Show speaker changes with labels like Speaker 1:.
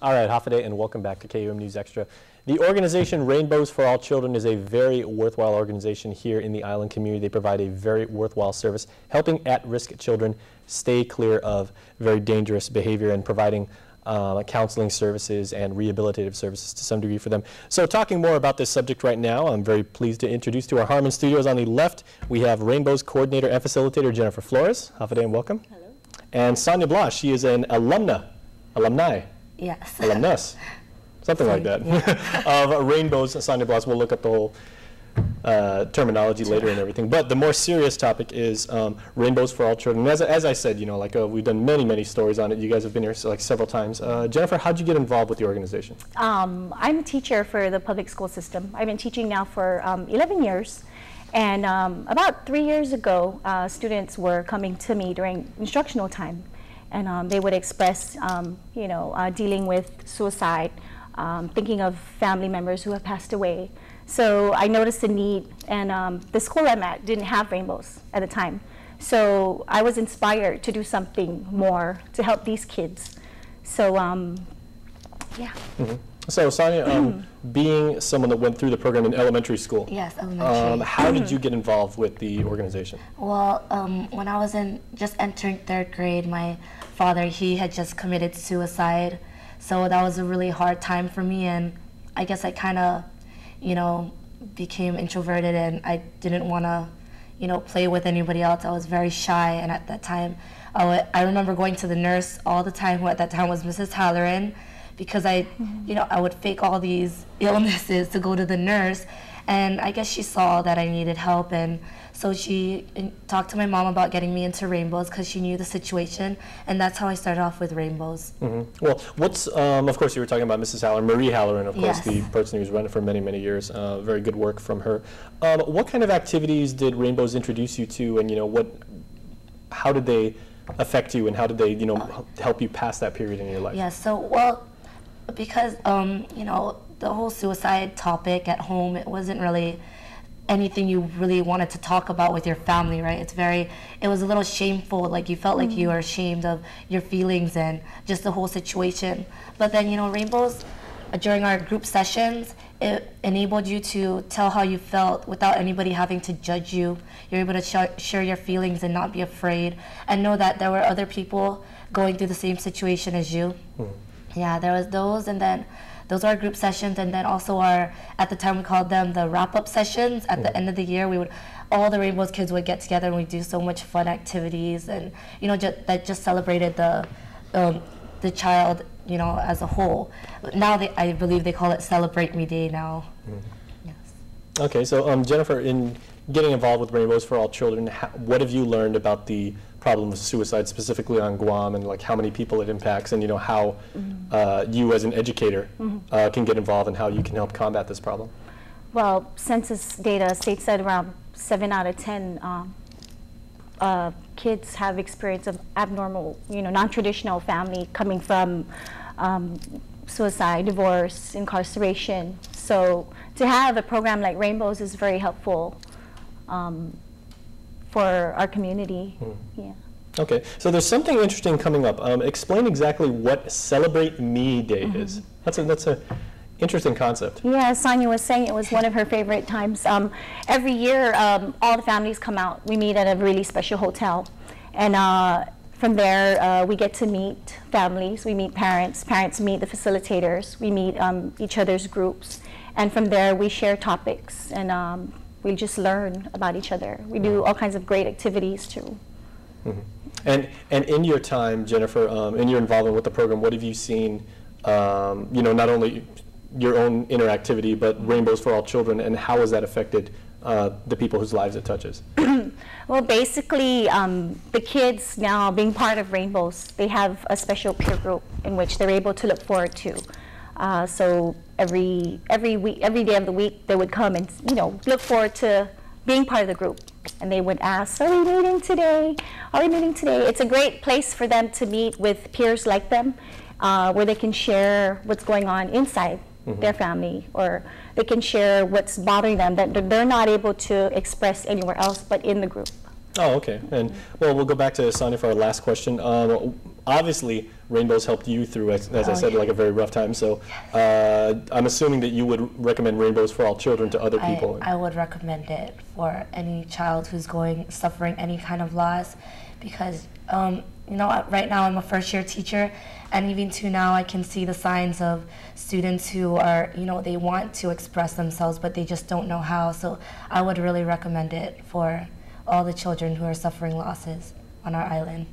Speaker 1: All right, Hafaday, and welcome back to KUM News Extra. The organization Rainbows for All Children is a very worthwhile organization here in the island community. They provide a very worthwhile service, helping at-risk children stay clear of very dangerous behavior and providing counseling services and rehabilitative services to some degree for them. So talking more about this subject right now, I'm very pleased to introduce to our Harmon studios on the left, we have Rainbows coordinator and facilitator Jennifer Flores. Hafaday and welcome.
Speaker 2: Hello.
Speaker 1: And Sonia Blas, she is an alumni.
Speaker 2: Yes.
Speaker 1: Alumnus, something like that, yeah. Of Rainbows. Sonia Blas will look up the whole terminology later and everything. But the more serious topic is Rainbows for All Children. And as I said, you know, like we've done many stories on it. You guys have been here like several times. Jennifer, how'd you get involved with the organization?
Speaker 2: I'm a teacher for the public school system. I've been teaching now for 11 years. And about 3 years ago, students were coming to me during instructional time. And they would express, you know, dealing with suicide, thinking of family members who have passed away. So I noticed the need, and the school I'm at didn't have Rainbows at the time. So I was inspired to do something more to help these kids. So, yeah.
Speaker 1: Mm-hmm. So Sonia, being someone that went through the program in elementary school,
Speaker 2: yes, elementary.
Speaker 1: How did you get involved with the organization?
Speaker 3: Well, when I was just entering 3rd grade, my father, he had just committed suicide. So that was a really hard time for me, and I guess I kind of, you know, became introverted, and I didn't want to, you know, play with anybody else. I was very shy, and at that time, I remember going to the nurse all the time, who at that time was Mrs. Halloran, because I would fake all these illnesses to go to the nurse, and I guess she saw that I needed help, and so she talked to my mom about getting me into Rainbows because she knew the situation, and that's how I started off with Rainbows.
Speaker 1: Mm-hmm. Well, what's, of course you were talking about Mrs. Halloran, Marie Halloran, of course,
Speaker 3: yes.
Speaker 1: the person who's run it for many years. Very good work from her. What kind of activities did Rainbows introduce you to, and you know, how did they affect you, and how did they, you know, help you pass that period in your life?
Speaker 3: Yeah, so, well, because, you know, the whole suicide topic at home, it wasn't really anything you really wanted to talk about with your family, right? It was a little shameful, like you felt like you were ashamed of your feelings and just the whole situation. But then, you know, Rainbows, during our group sessions, it enabled you to tell how you felt without anybody having to judge you. You're able to share your feelings and not be afraid, and know that there were other people going through the same situation as you. Yeah, there was those, and then those are our group sessions, and then also at the time we called them the wrap-up sessions. At the end of the year, all the Rainbows kids would get together, and we'd do so much fun activities, and you know, that just celebrated the child, you know, as a whole. Now I believe they call it Celebrate Me Day now. Yes.
Speaker 1: Okay, so Jennifer, in getting involved with Rainbows for All Children, what have you learned about the problem of suicide, specifically on Guam, and like how many people it impacts, and you know how you as an educator can get involved, and how you can help combat this problem?
Speaker 2: Well, census data states that around 7 out of 10 kids have experience of abnormal, you know, non-traditional family coming from suicide, divorce, incarceration. So to have a program like Rainbows is very helpful for our community. Yeah.
Speaker 1: Okay, so there's something interesting coming up. Explain exactly what Celebrate Me Day is. That's a interesting concept.
Speaker 2: Yeah, as Sonia was saying, it was one of her favorite times. Every year, all the families come out. We meet at a really special hotel, and from there, we get to meet families. We meet parents. Parents meet the facilitators. We meet each other's groups, and from there, we share topics, and we just learn about each other. We do all kinds of great activities too.
Speaker 1: And in your time, Jennifer, in your involvement with the program, what have you seen? You know, not only your own interactivity, but Rainbows for All Children, and how has that affected the people whose lives it touches?
Speaker 2: Well, basically, the kids now being part of Rainbows, they have a special peer group in which they're able to look forward to. So every day of the week, they would come and, you know, look forward to being part of the group. And they would ask, are we meeting today? Are we meeting today? It's a great place for them to meet with peers like them, where they can share what's going on inside their family, or they can share what's bothering them that they're not able to express anywhere else but in the group.
Speaker 1: Oh, okay. And well, we'll go back to Sonia for our last question. Obviously, Rainbows helped you through, as I said,
Speaker 3: yeah.
Speaker 1: like a very rough time. So I'm assuming that you would recommend Rainbows for All Children to other people.
Speaker 3: I would recommend it for any child who's suffering any kind of loss, because you know, right now I'm a first-year teacher, and even to now I can see the signs of students who are, you know, they want to express themselves, but they just don't know how. So I would really recommend it for all the children who are suffering losses on our island.